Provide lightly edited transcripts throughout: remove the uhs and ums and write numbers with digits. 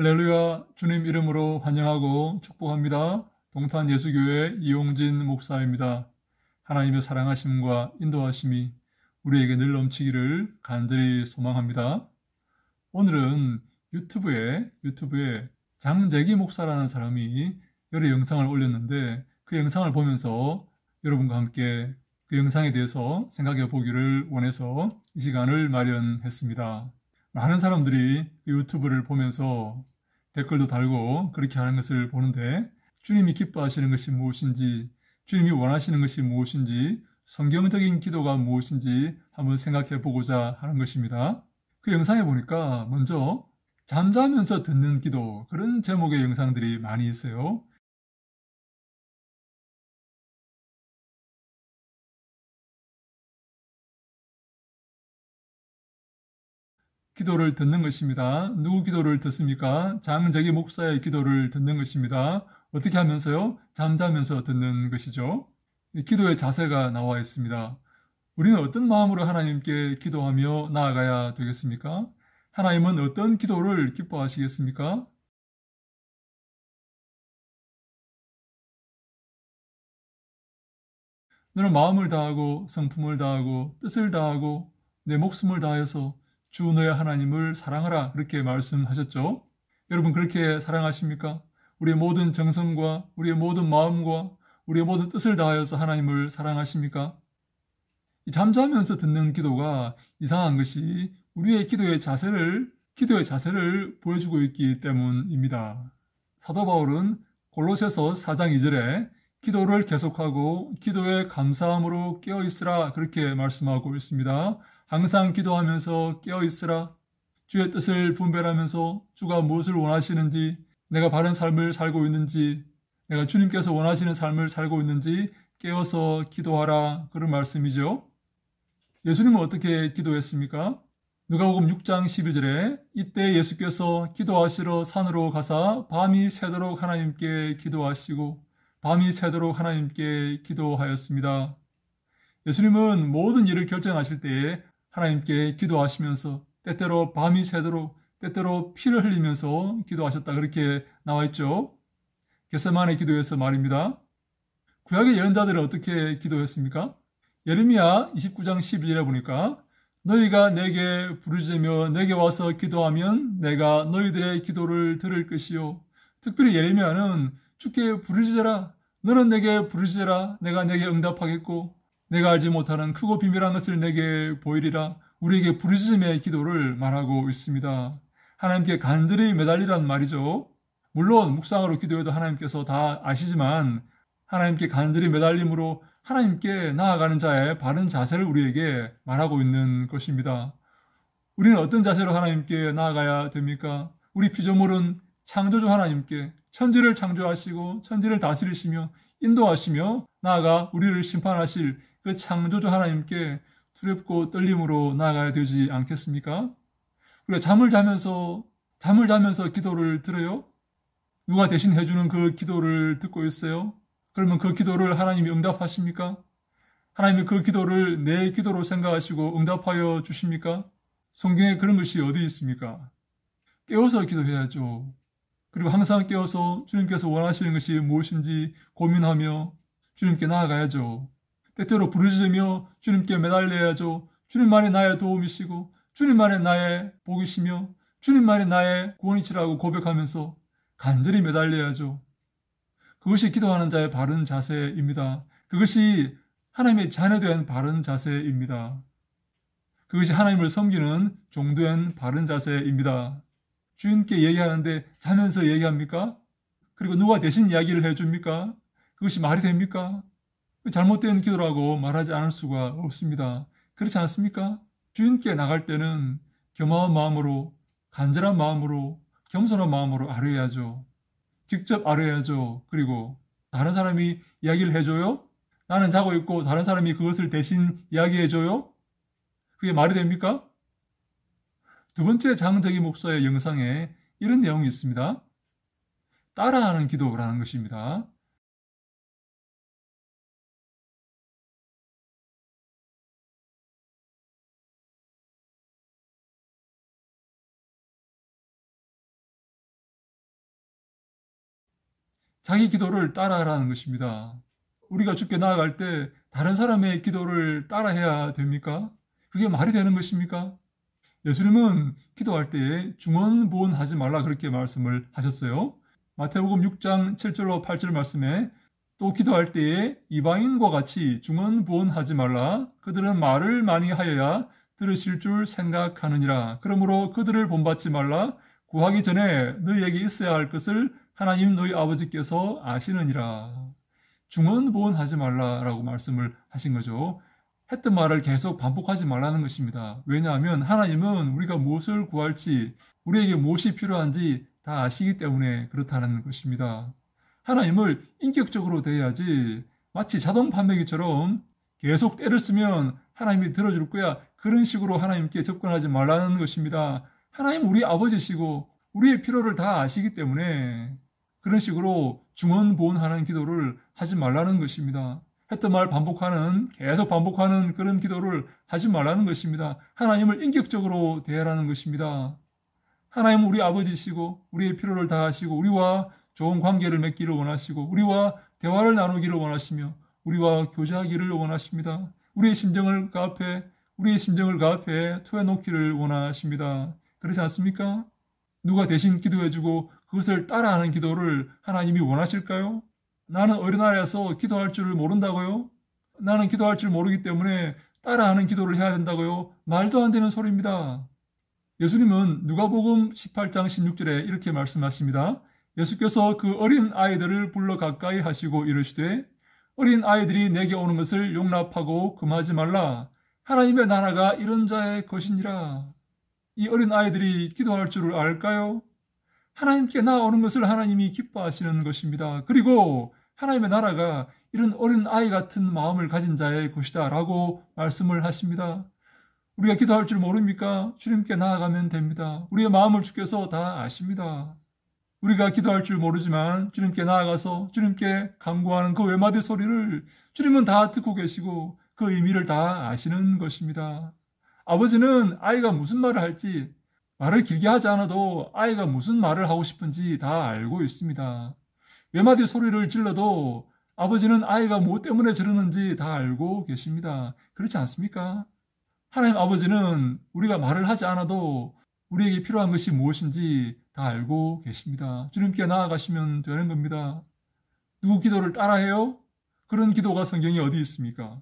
할렐루야, 주님 이름으로 환영하고 축복합니다. 동탄 예수교회 이용진 목사입니다. 하나님의 사랑하심과 인도하심이 우리에게 늘 넘치기를 간절히 소망합니다. 오늘은 유튜브에 장재기 목사라는 사람이 여러 영상을 올렸는데 그 영상을 보면서 여러분과 함께 그 영상에 대해서 생각해 보기를 원해서 이 시간을 마련했습니다. 많은 사람들이 유튜브를 보면서 댓글도 달고 그렇게 하는 것을 보는데 주님이 기뻐하시는 것이 무엇인지, 주님이 원하시는 것이 무엇인지, 성경적인 기도가 무엇인지 한번 생각해 보고자 하는 것입니다. 그 영상에 보니까 먼저 잠자면서 듣는 기도, 그런 제목의 영상들이 많이 있어요. 기도를 듣는 것입니다. 누구 기도를 듣습니까? 장재기 목사의 기도를 듣는 것입니다. 어떻게 하면서요? 잠자면서 듣는 것이죠. 기도의 자세가 나와 있습니다. 우리는 어떤 마음으로 하나님께 기도하며 나아가야 되겠습니까? 하나님은 어떤 기도를 기뻐하시겠습니까? 너는 마음을 다하고 성품을 다하고 뜻을 다하고 내 목숨을 다해서 주 너의 하나님을 사랑하라, 그렇게 말씀하셨죠. 여러분 그렇게 사랑하십니까? 우리의 모든 정성과 우리의 모든 마음과 우리의 모든 뜻을 다하여서 하나님을 사랑하십니까? 이 잠자면서 듣는 기도가 이상한 것이 우리의 기도의 자세를 보여주고 있기 때문입니다. 사도 바울은 골로새서 4장 2절에 기도를 계속하고 기도에 감사함으로 깨어있으라, 그렇게 말씀하고 있습니다. 항상 기도하면서 깨어있으라. 주의 뜻을 분별하면서 주가 무엇을 원하시는지, 내가 바른 삶을 살고 있는지, 내가 주님께서 원하시는 삶을 살고 있는지 깨어서 기도하라, 그런 말씀이죠. 예수님은 어떻게 기도했습니까? 누가복음 6장 12절에 이때 예수께서 기도하시러 산으로 가사 밤이 새도록 하나님께 기도하였습니다. 예수님은 모든 일을 결정하실 때에 하나님께 기도하시면서 때때로 밤이 새도록, 때때로 피를 흘리면서 기도하셨다, 그렇게 나와 있죠. 겟세마네 기도에서 말입니다. 구약의 예언자들은 어떻게 기도했습니까? 예레미야 29장 12절에 보니까 너희가 내게 부르짖으며 내게 와서 기도하면 내가 너희들의 기도를 들을 것이요. 특별히 예레미야는 주께 부르짖어라, 너는 내게 부르짖어라, 내가 내게 응답하겠고 내가 알지 못하는 크고 비밀한 것을 내게 보이리라, 우리에게 부르짖음의 기도를 말하고 있습니다. 하나님께 간절히 매달리란 말이죠. 물론 묵상으로 기도해도 하나님께서 다 아시지만 하나님께 간절히 매달림으로 하나님께 나아가는 자의 바른 자세를 우리에게 말하고 있는 것입니다. 우리는 어떤 자세로 하나님께 나아가야 됩니까? 우리 피조물은 창조주 하나님께 천지를 창조하시고 천지를 다스리시며 인도하시며 나아가 우리를 심판하실 그 창조주 하나님께 두렵고 떨림으로 나아가야 되지 않겠습니까? 우리가 잠을 자면서 기도를 들어요? 누가 대신 해주는 그 기도를 듣고 있어요? 그러면 그 기도를 하나님이 응답하십니까? 하나님이 그 기도를 내 기도로 생각하시고 응답하여 주십니까? 성경에 그런 것이 어디 있습니까? 깨워서 기도해야죠. 그리고 항상 깨워서 주님께서 원하시는 것이 무엇인지 고민하며 주님께 나아가야죠. 때때로 부르짖으며 주님께 매달려야죠. 주님만이 나의 도움이시고 주님만이 나의 복이시며 주님만이 나의 구원이시라고 고백하면서 간절히 매달려야죠. 그것이 기도하는 자의 바른 자세입니다. 그것이 하나님의 자녀된 바른 자세입니다. 그것이 하나님을 섬기는 종된 바른 자세입니다. 주님께 얘기하는데 자면서 얘기합니까? 그리고 누가 대신 이야기를 해줍니까? 그것이 말이 됩니까? 잘못된 기도라고 말하지 않을 수가 없습니다. 그렇지 않습니까? 주님께 나갈 때는 겸허한 마음으로, 간절한 마음으로, 겸손한 마음으로 아뢰야죠. 직접 아뢰야죠. 그리고 다른 사람이 이야기를 해줘요? 나는 자고 있고 다른 사람이 그것을 대신 이야기해줘요? 그게 말이 됩니까? 두 번째 장재기 목사의 영상에 이런 내용이 있습니다. 따라하는 기도라는 것입니다. 자기 기도를 따라하라는 것입니다. 우리가 주께 나아갈 때 다른 사람의 기도를 따라해야 됩니까? 그게 말이 되는 것입니까? 예수님은 기도할 때에 중언부언하지 말라 그렇게 말씀을 하셨어요. 마태복음 6장 7절로 8절 말씀에 또 기도할 때에 이방인과 같이 중언부언하지 말라. 그들은 말을 많이 하여야 들으실 줄 생각하느니라. 그러므로 그들을 본받지 말라. 구하기 전에 너희에게 있어야 할 것을 하나님 너희 아버지께서 아시느니라. 중언부언하지 말라라고 말씀을 하신 거죠. 했던 말을 계속 반복하지 말라는 것입니다. 왜냐하면 하나님은 우리가 무엇을 구할지, 우리에게 무엇이 필요한지 다 아시기 때문에 그렇다는 것입니다. 하나님을 인격적으로 대해야지 마치 자동 판매기처럼 계속 때를 쓰면 하나님이 들어줄 거야. 그런 식으로 하나님께 접근하지 말라는 것입니다. 하나님 우리 아버지시고 우리의 필요를 다 아시기 때문에 그런 식으로 중언부언하는 기도를 하지 말라는 것입니다. 했던 말 반복하는, 계속 반복하는 그런 기도를 하지 말라는 것입니다. 하나님을 인격적으로 대하라는 것입니다. 하나님은 우리 아버지시고 우리의 필요를 다 아시고 우리와 좋은 관계를 맺기를 원하시고 우리와 대화를 나누기를 원하시며 우리와 교제하기를 원하십니다. 우리의 심정을 그 앞에 토해놓기를 원하십니다. 그렇지 않습니까? 누가 대신 기도해주고 그것을 따라하는 기도를 하나님이 원하실까요? 나는 어린아이라서 기도할 줄을 모른다고요? 나는 기도할 줄 모르기 때문에 따라하는 기도를 해야 된다고요? 말도 안 되는 소리입니다. 예수님은 누가복음 18장 16절에 이렇게 말씀하십니다. 예수께서 그 어린 아이들을 불러 가까이 하시고 이르시되 어린 아이들이 내게 오는 것을 용납하고 금하지 말라. 하나님의 나라가 이런 자의 것이니라. 이 어린 아이들이 기도할 줄을 알까요? 하나님께 나아오는 것을 하나님이 기뻐하시는 것입니다. 그리고 하나님의 나라가 이런 어린 아이 같은 마음을 가진 자의 것이다 라고 말씀을 하십니다. 우리가 기도할 줄 모릅니까? 주님께 나아가면 됩니다. 우리의 마음을 주께서 다 아십니다. 우리가 기도할 줄 모르지만 주님께 나아가서 주님께 간구하는 그 외마디 소리를 주님은 다 듣고 계시고 그 의미를 다 아시는 것입니다. 아버지는 아이가 무슨 말을 할지 말을 길게 하지 않아도 아이가 무슨 말을 하고 싶은지 다 알고 있습니다. 외마디 소리를 질러도 아버지는 아이가 무엇 때문에 저러는지 다 알고 계십니다. 그렇지 않습니까? 하나님 아버지는 우리가 말을 하지 않아도 우리에게 필요한 것이 무엇인지 다 알고 계십니다. 주님께 나아가시면 되는 겁니다. 누구 기도를 따라해요? 그런 기도가 성경에 어디 있습니까?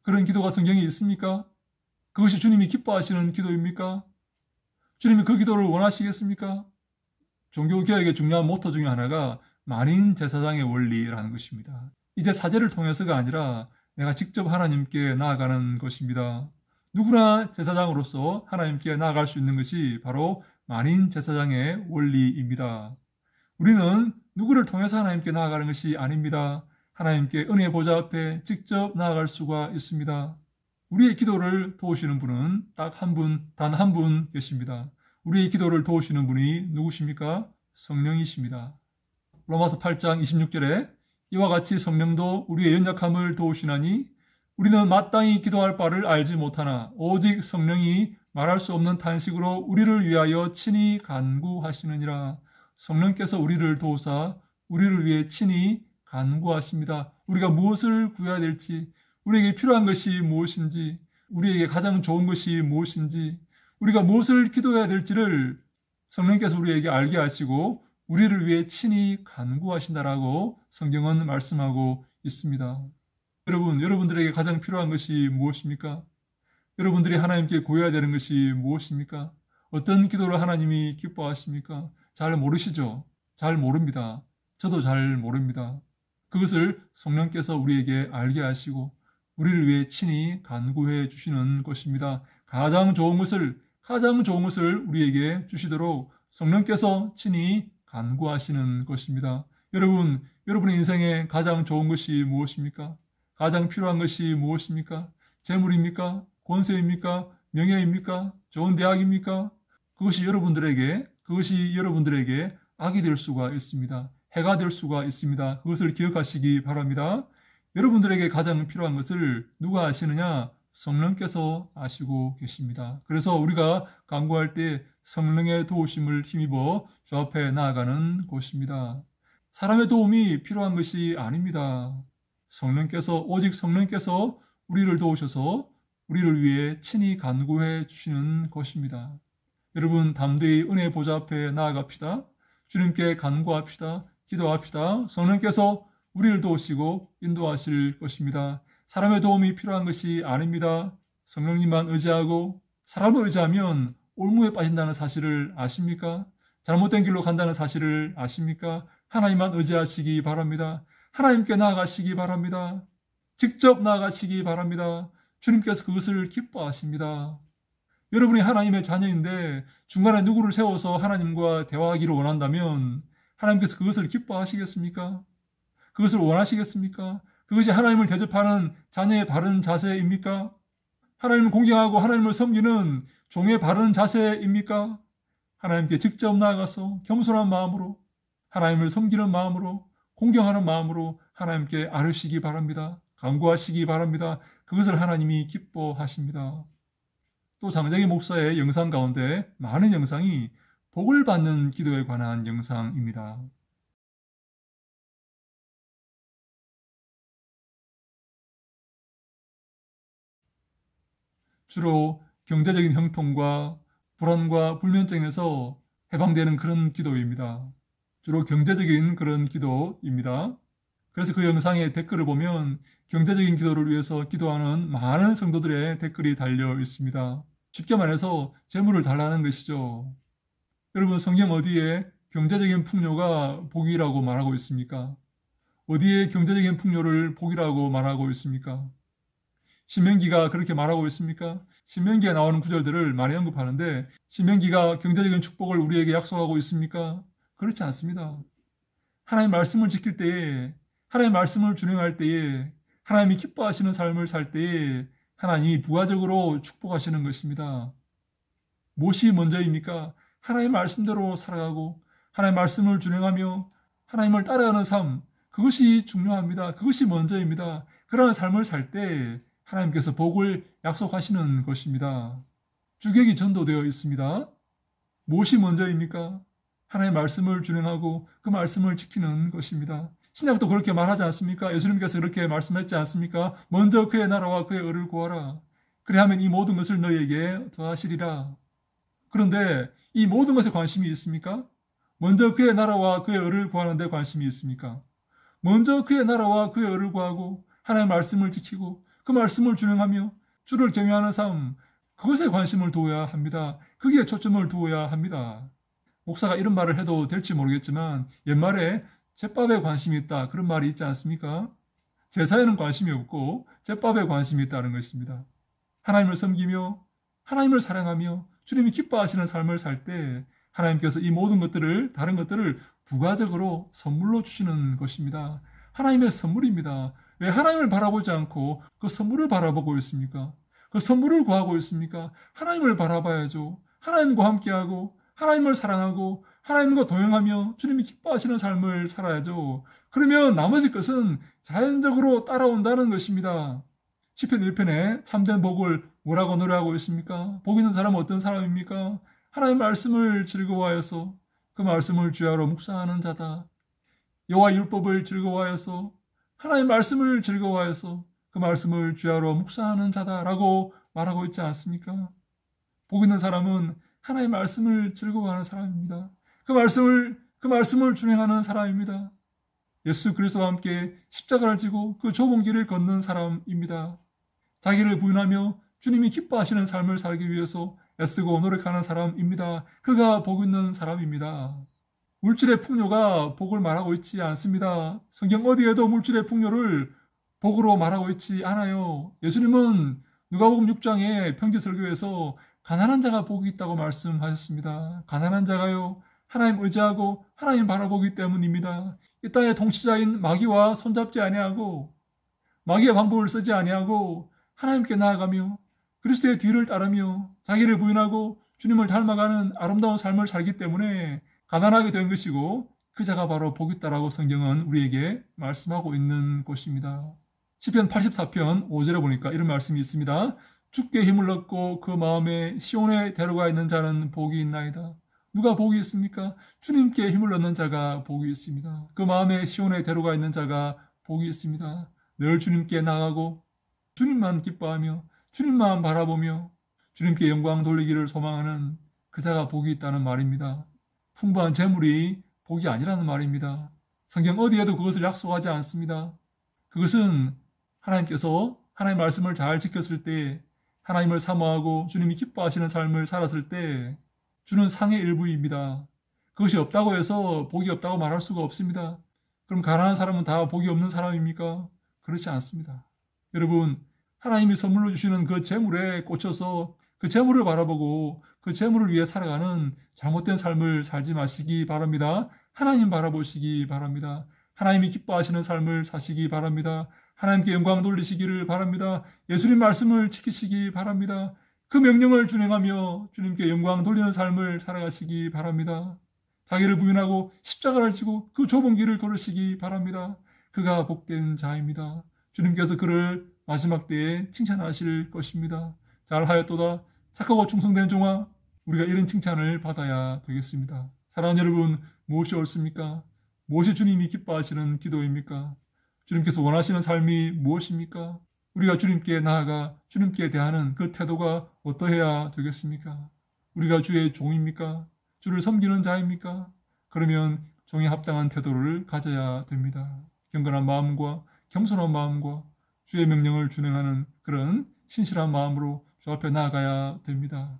그런 기도가 성경에 있습니까? 그것이 주님이 기뻐하시는 기도입니까? 주님이 그 기도를 원하시겠습니까? 종교개혁의 중요한 모토 중에 하나가 만인 제사장의 원리라는 것입니다. 이제 사제를 통해서가 아니라 내가 직접 하나님께 나아가는 것입니다. 누구나 제사장으로서 하나님께 나아갈 수 있는 것이 바로 만인 제사장의 원리입니다. 우리는 누구를 통해서 하나님께 나아가는 것이 아닙니다. 하나님께 은혜의 보좌 앞에 직접 나아갈 수가 있습니다. 우리의 기도를 도우시는 분은 딱 한 분, 단 한 분 계십니다. 우리의 기도를 도우시는 분이 누구십니까? 성령이십니다. 로마서 8장 26절에 이와 같이 성령도 우리의 연약함을 도우시나니 우리는 마땅히 기도할 바를 알지 못하나 오직 성령이 말할 수 없는 탄식으로 우리를 위하여 친히 간구하시느니라. 성령께서 우리를 도우사 우리를 위해 친히 간구하십니다. 우리가 무엇을 구해야 될지, 우리에게 필요한 것이 무엇인지, 우리에게 가장 좋은 것이 무엇인지, 우리가 무엇을 기도해야 될지를 성령께서 우리에게 알게 하시고 우리를 위해 친히 간구하신다라고 성경은 말씀하고 있습니다. 여러분들에게 가장 필요한 것이 무엇입니까? 여러분들이 하나님께 구해야 되는 것이 무엇입니까? 어떤 기도를 하나님이 기뻐하십니까? 잘 모르시죠? 잘 모릅니다. 저도 잘 모릅니다. 그것을 성령께서 우리에게 알게 하시고 우리를 위해 친히 간구해 주시는 것입니다. 가장 좋은 것을 우리에게 주시도록 성령께서 친히 간구하시는 것입니다. 여러분의 인생에 가장 좋은 것이 무엇입니까? 가장 필요한 것이 무엇입니까? 재물입니까? 권세입니까? 명예입니까? 좋은 대학입니까? 그것이 여러분들에게 악이 될 수가 있습니다. 해가 될 수가 있습니다. 그것을 기억하시기 바랍니다. 여러분들에게 가장 필요한 것을 누가 아시느냐? 성령께서 아시고 계십니다. 그래서 우리가 간구할 때 성령의 도우심을 힘입어 주 앞에 나아가는 것입니다. 사람의 도움이 필요한 것이 아닙니다. 오직 성령께서 우리를 도우셔서 우리를 위해 친히 간구해 주시는 것입니다. 여러분, 담대히 은혜의 보좌 앞에 나아갑시다. 주님께 간구합시다. 기도합시다. 성령께서 우리를 도우시고 인도하실 것입니다. 사람의 도움이 필요한 것이 아닙니다. 성령님만 의지하고, 사람을 의지하면 올무에 빠진다는 사실을 아십니까? 잘못된 길로 간다는 사실을 아십니까? 하나님만 의지하시기 바랍니다. 하나님께 나아가시기 바랍니다. 직접 나아가시기 바랍니다. 주님께서 그것을 기뻐하십니다. 여러분이 하나님의 자녀인데 중간에 누구를 세워서 하나님과 대화하기를 원한다면 하나님께서 그것을 기뻐하시겠습니까? 그것을 원하시겠습니까? 그것이 하나님을 대접하는 자녀의 바른 자세입니까? 하나님을 공경하고 하나님을 섬기는 종의 바른 자세입니까? 하나님께 직접 나아가서 겸손한 마음으로, 하나님을 섬기는 마음으로, 공경하는 마음으로 하나님께 아뢰시기 바랍니다. 간구하시기 바랍니다. 그것을 하나님이 기뻐하십니다. 또 장재기 목사의 영상 가운데 많은 영상이 복을 받는 기도에 관한 영상입니다. 주로 경제적인 형통과 불안과 불면증에서 해방되는 그런 기도입니다. 주로 경제적인 그런 기도입니다. 그래서 그 영상의 댓글을 보면 경제적인 기도를 위해서 기도하는 많은 성도들의 댓글이 달려 있습니다. 쉽게 말해서 재물을 달라는 것이죠. 여러분, 성경 어디에 경제적인 풍요가 복이라고 말하고 있습니까? 어디에 경제적인 풍요를 복이라고 말하고 있습니까? 신명기가 그렇게 말하고 있습니까? 신명기에 나오는 구절들을 많이 언급하는데 신명기가 경제적인 축복을 우리에게 약속하고 있습니까? 그렇지 않습니다. 하나님 말씀을 지킬 때에, 하나님 말씀을 준행할 때에, 하나님이 기뻐하시는 삶을 살 때에 하나님이 부가적으로 축복하시는 것입니다. 무엇이 먼저입니까? 하나님 말씀대로 살아가고 하나님 말씀을 준행하며 하나님을 따라가는 삶, 그것이 중요합니다. 그것이 먼저입니다. 그러한 삶을 살 때 하나님께서 복을 약속하시는 것입니다. 주객이 전도되어 있습니다. 무엇이 먼저입니까? 하나님의 말씀을 준행하고 그 말씀을 지키는 것입니다. 신약도 그렇게 말하지 않습니까? 예수님께서 그렇게 말씀했지 않습니까? 먼저 그의 나라와 그의 의를 구하라. 그리하면 이 모든 것을 너희에게 더하시리라. 그런데 이 모든 것에 관심이 있습니까? 먼저 그의 나라와 그의 의를 구하는 데 관심이 있습니까? 먼저 그의 나라와 그의 의를 구하고 하나님의 말씀을 지키고 그 말씀을 준행하며 주를 경외하는 삶, 그것에 관심을 두어야 합니다. 거기에 초점을 두어야 합니다. 목사가 이런 말을 해도 될지 모르겠지만 옛말에 잿밥에 관심이 있다, 그런 말이 있지 않습니까? 제사에는 관심이 없고 잿밥에 관심이 있다는 것입니다. 하나님을 섬기며 하나님을 사랑하며 주님이 기뻐하시는 삶을 살 때 하나님께서 이 모든 것들을, 다른 것들을 부가적으로 선물로 주시는 것입니다. 하나님의 선물입니다. 왜 하나님을 바라보지 않고 그 선물을 바라보고 있습니까? 그 선물을 구하고 있습니까? 하나님을 바라봐야죠. 하나님과 함께하고 하나님을 사랑하고 하나님과 동행하며 주님이 기뻐하시는 삶을 살아야죠. 그러면 나머지 것은 자연적으로 따라온다는 것입니다. 시편 1편에 참된 복을 뭐라고 노래하고 있습니까? 복 있는 사람은 어떤 사람입니까? 하나님의 말씀을 즐거워하여서 그 말씀을 주야로 묵상하는 자다. 여호와 율법을 즐거워하여서 하나님의 말씀을 즐거워하여서 그 말씀을 주야로 묵상하는 자다라고 말하고 있지 않습니까? 복 있는 사람은 하나님의 말씀을 즐거워하는 사람입니다. 그 말씀을 준행하는 사람입니다. 예수 그리스도와 함께 십자가를 지고 그 좁은 길을 걷는 사람입니다. 자기를 부인하며 주님이 기뻐하시는 삶을 살기 위해서 애쓰고 노력하는 사람입니다. 그가 복 있는 사람입니다. 물질의 풍요가 복을 말하고 있지 않습니다. 성경 어디에도 물질의 풍요를 복으로 말하고 있지 않아요. 예수님은 누가복음 6장에 평지설교에서 가난한 자가 복이 있다고 말씀하셨습니다. 가난한 자가요, 하나님 의지하고 하나님 바라보기 때문입니다. 이 땅의 통치자인 마귀와 손잡지 아니하고 마귀의 방법을 쓰지 아니하고 하나님께 나아가며 그리스도의 뒤를 따르며 자기를 부인하고 주님을 닮아가는 아름다운 삶을 살기 때문에 가난하게 된 것이고 그 자가 바로 복이 있다라고 성경은 우리에게 말씀하고 있는 것입니다. 시편 84편 5절에 보니까 이런 말씀이 있습니다. 주께 힘을 얻고 그 마음에 시온에 데려가 있는 자는 복이 있나이다. 누가 복이 있습니까? 주님께 힘을 얻는 자가 복이 있습니다. 그 마음에 시온의 대로가 있는 자가 복이 있습니다. 늘 주님께 나가고 주님만 기뻐하며 주님만 바라보며 주님께 영광 돌리기를 소망하는 그 자가 복이 있다는 말입니다. 풍부한 재물이 복이 아니라는 말입니다. 성경 어디에도 그것을 약속하지 않습니다. 그것은 하나님께서 하나님 말씀을 잘 지켰을 때, 하나님을 사모하고 주님이 기뻐하시는 삶을 살았을 때 주는 상의 일부입니다. 그것이 없다고 해서 복이 없다고 말할 수가 없습니다. 그럼 가난한 사람은 다 복이 없는 사람입니까? 그렇지 않습니다. 여러분, 하나님이 선물로 주시는 그 재물에 꽂혀서 그 재물을 바라보고 그 재물을 위해 살아가는 잘못된 삶을 살지 마시기 바랍니다. 하나님 바라보시기 바랍니다. 하나님이 기뻐하시는 삶을 사시기 바랍니다. 하나님께 영광 돌리시기를 바랍니다. 예수님 말씀을 지키시기 바랍니다. 그 명령을 준행하며 주님께 영광 돌리는 삶을 살아가시기 바랍니다. 자기를 부인하고 십자가를 지고 그 좁은 길을 걸으시기 바랍니다. 그가 복된 자입니다. 주님께서 그를 마지막 때에 칭찬하실 것입니다. 잘하였도다 착하고 충성된 종아, 우리가 이런 칭찬을 받아야 되겠습니다. 사랑하는 여러분, 무엇이 옳습니까? 무엇이 주님이 기뻐하시는 기도입니까? 주님께서 원하시는 삶이 무엇입니까? 우리가 주님께 나아가 주님께 대하는 그 태도가 어떠해야 되겠습니까? 우리가 주의 종입니까? 주를 섬기는 자입니까? 그러면 종에 합당한 태도를 가져야 됩니다. 경건한 마음과 겸손한 마음과 주의 명령을 준행하는 그런 신실한 마음으로 주 앞에 나아가야 됩니다.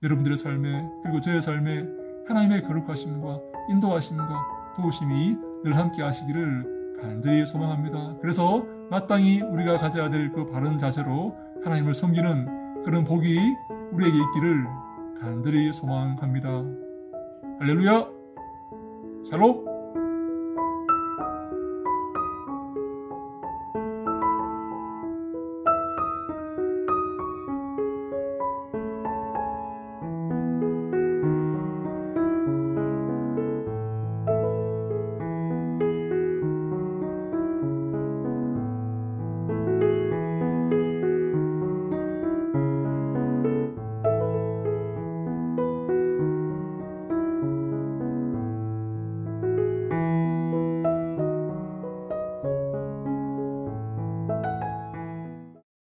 여러분들의 삶에, 그리고 저의 삶에 하나님의 거룩하심과 인도하심과 도우심이 늘 함께 하시기를 간절히 소망합니다. 그래서 마땅히 우리가 가져야 될 그 바른 자세로 하나님을 섬기는 그런 복이 우리에게 있기를 간절히 소망합니다. 할렐루야! 샬롬!